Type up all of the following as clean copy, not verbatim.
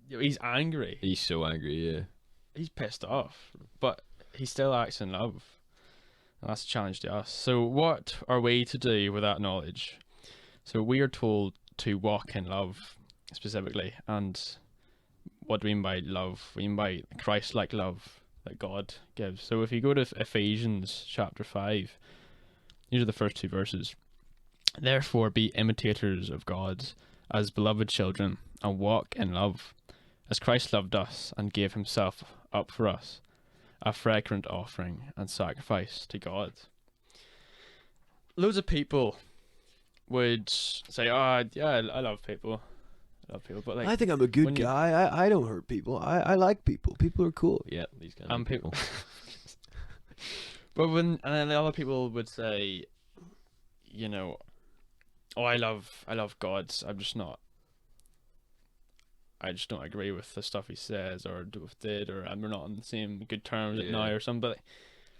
He's angry. He's so angry, yeah. He's pissed off, but he still acts in love. And that's a challenge to us. So what are we to do with that knowledge? So we are told to walk in love specifically. And what do we mean by love? We mean by Christ-like love that God gives. So if you go to Ephesians chapter 5, these are the first two verses. Therefore be imitators of God as beloved children, and walk in love, as Christ loved us and gave himself up for us, a fragrant offering and sacrifice to God. Loads of people would say, "Oh, yeah, I love people. I love people," but like, I think I'm a good when you- guy. I don't hurt people. I like people. People are cool. Yeah, these kind of people. But and then the other people would say, you know, "Oh, I love God. I just don't agree with the stuff he says or did, or we're not on the same good terms now or something." But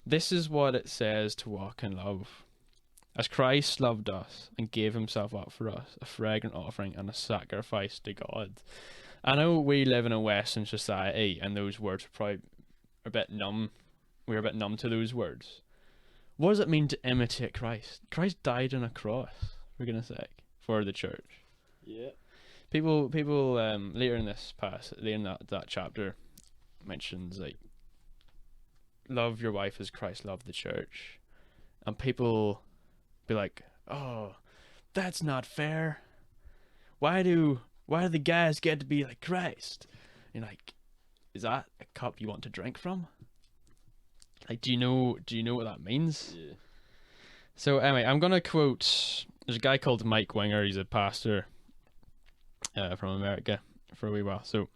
this is what it says to walk in love. As Christ loved us and gave himself up for us, a fragrant offering and a sacrifice to God. I know we live in a Western society and those words are probably a bit numb. We're a bit numb to those words. What does it mean to imitate Christ? Christ died on a cross, for goodness sake, for the church. Yeah. People later in this later in that chapter mentions like love your wife as Christ loved the church, and people be like, "Oh, that's not fair. Why do the guys get to be like Christ?" You're like, is that a cup you want to drink from? Like, do you know what that means? Yeah. So anyway, I'm gonna quote. There's a guy called Mike Winger. He's a pastor from America for a wee while. So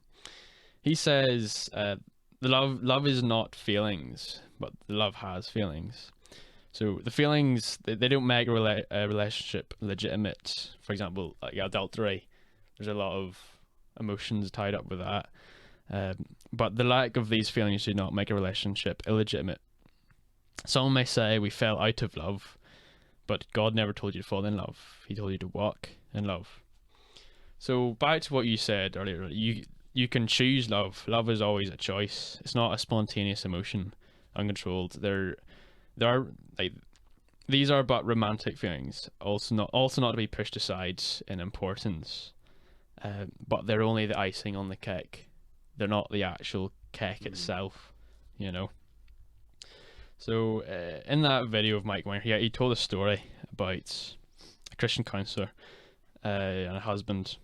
he says, "The love is not feelings, but the love has feelings. So the feelings they don't make a relationship legitimate. For example, like adultery, there's a lot of emotions tied up with that. But the lack of these feelings do not make a relationship illegitimate. Some may say we fell out of love, but God never told you to fall in love. He told you to walk in love." So back to what you said earlier, you can choose love. Love is always a choice. It's not a spontaneous emotion, uncontrolled. There are like these are but romantic feelings, also not to be pushed aside in importance, but they're only the icing on the cake. They're not the actual cake itself, you know. So in that video of Mike Winger, he told a story about a Christian counselor and a husband.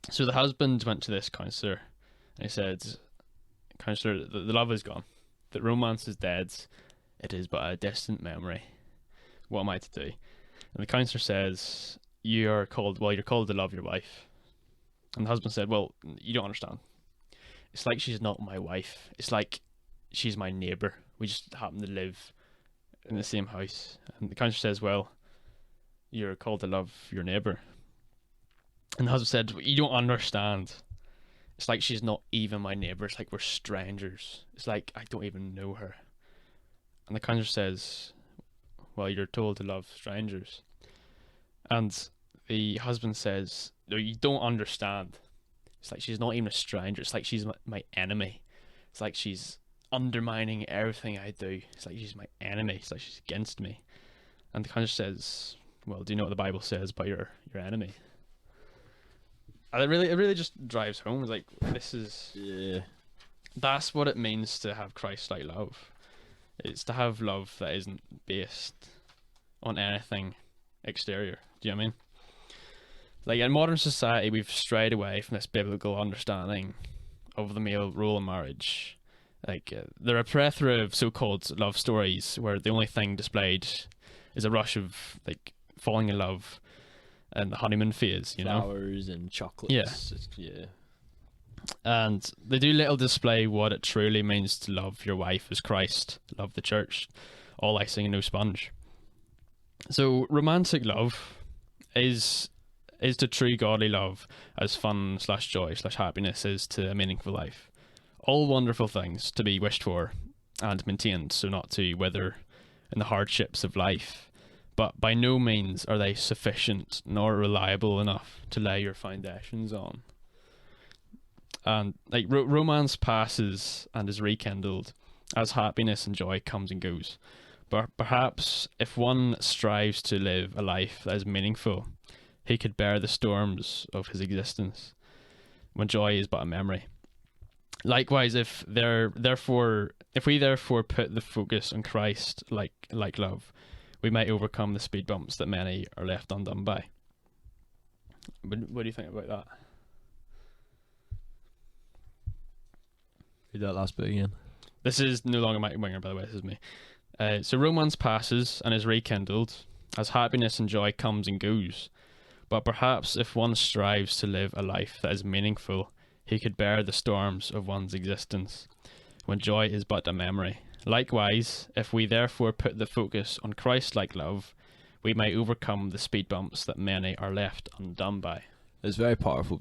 So the husband went to this counselor and he said, "Counselor, the love is gone. The romance is dead. It is but a distant memory. What am I to do?" And the counselor says, you're called to love your wife." And the husband said, "Well, you don't understand. It's like she's not my wife. It's like she's my neighbour. We just happen to live in the same house." And the counselor says, "Well, you're called to love your neighbour." And the husband said, "You don't understand. It's like she's not even my neighbour. It's like we're strangers. It's like I don't even know her." And the counselor says, "Well, you're told to love strangers." And the husband says, "No, you don't understand. It's like she's not even a stranger. It's like she's my enemy. It's like she's undermining everything I do. It's like she's my enemy. It's like she's against me." And the counselor says, "Well, do you know what the Bible says about your enemy?" And it really just drives home. It's like that's what it means to have Christ-like love. It's to have love that isn't based on anything exterior. Do you know what I mean? Like in modern society, we've strayed away from this biblical understanding of the male role in marriage. Like there are a plethora of so-called love stories where the only thing displayed is a rush of like falling in love and the honeymoon phase, you know, flowers and chocolates. Yeah. And they do little display what it truly means to love your wife as Christ loved the church, all icing and no sponge. So romantic love is to true godly love as fun / joy / happiness is to a meaningful life. All wonderful things to be wished for and maintained, so not to wither in the hardships of life. But by no means are they sufficient nor reliable enough to lay your foundations on. And like romance passes and is rekindled as happiness and joy comes and goes. But perhaps if one strives to live a life that is meaningful, he could bear the storms of his existence when joy is but a memory. Likewise, if we therefore put the focus on Christ like love, we might overcome the speed bumps that many are left undone by. What do you think about that? Read that last bit again. This is no longer Mike Winger, by the way. This is me. So romance passes and is rekindled as happiness and joy comes and goes. But perhaps if one strives to live a life that is meaningful, he could bear the storms of one's existence when joy is but a memory. Likewise, if we therefore put the focus on Christ-like love, we might overcome the speed bumps that many are left undone by. It's very powerful.